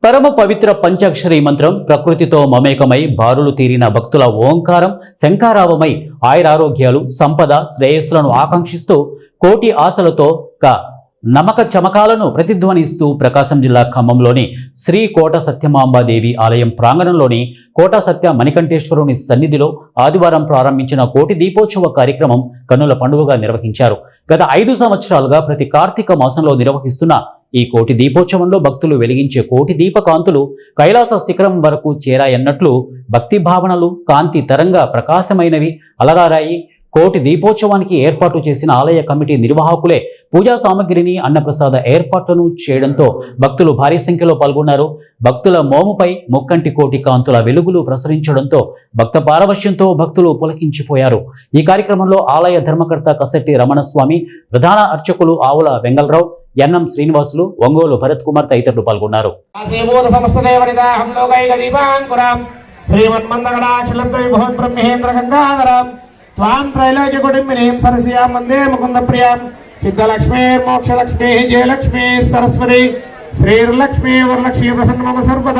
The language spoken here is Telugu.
పరమ పవిత్ర పంచాక్షరి మంత్రం ప్రకృతితో మమేకమై బారులు తీరిన భక్తుల ఓంకారం శంఖారావమై ఆయురారోగ్యాలు సంపద శ్రేయస్సులను ఆకాంక్షిస్తూ కోటి ఆశలతో నమక చమకాలను ప్రతిధ్వనిస్తూ ప్రకాశం జిల్లా ఖమ్మంలోని శ్రీ కోట సత్యమాంబాదేవి ఆలయం ప్రాంగణంలోని కోట సత్య మణికంఠేశ్వరుని సన్నిధిలో ఆదివారం ప్రారంభించిన కోటి దీపోత్సవ కార్యక్రమం కన్నుల పండుగగా నిర్వహించారు. గత 5 సంవత్సరాలుగా ప్రతి కార్తీక మాసంలో నిర్వహిస్తున్న ఈ కోటి దీపోత్సవంలో భక్తులు వెలిగించే కోటి దీపకాంతులు కైలాస శిఖరం వరకు చేరాయన్నట్లు భక్తి భావనలు కాంతి తరంగా ప్రకాశమైనవి అలరారాయి. కోటి దీపోత్సవానికి ఏర్పాటు చేసిన ఆలయ కమిటీ నిర్వాహకులే పూజా సామగ్రిని అన్నప్రసాద ఏర్పాట్లను చేయడంతో భక్తులు భారీ సంఖ్యలో పాల్గొన్నారు. భక్తుల మోముపై ముక్కంటి కోటి కాంతుల వెలుగులు ప్రసరించడంతో భక్త పారవశ్యంతో భక్తులు పులకించిపోయారు. ఈ కార్యక్రమంలో ఆలయ ధర్మకర్త కసెట్టి రమణస్వామి, ప్రధాన అర్చకులు ఆవుల వెంగళరావు, ఎన్ఎం శ్రీనివాసులు, ఒంగోలు భరత్ కుమార్ తదితరులు పాల్గొన్నారు. त्वां त्रैलोक्यकुटुम्बिनीं सरस्यां वन्दे मुकुन्दप्रियां सिद्धलक्ष्मी मोक्षलक्ष्मी जयलक्ष्मी सरस्वती श्रीर्लक्ष्मी वरलक्ष्मी प्रसन्न मम सर्वदा।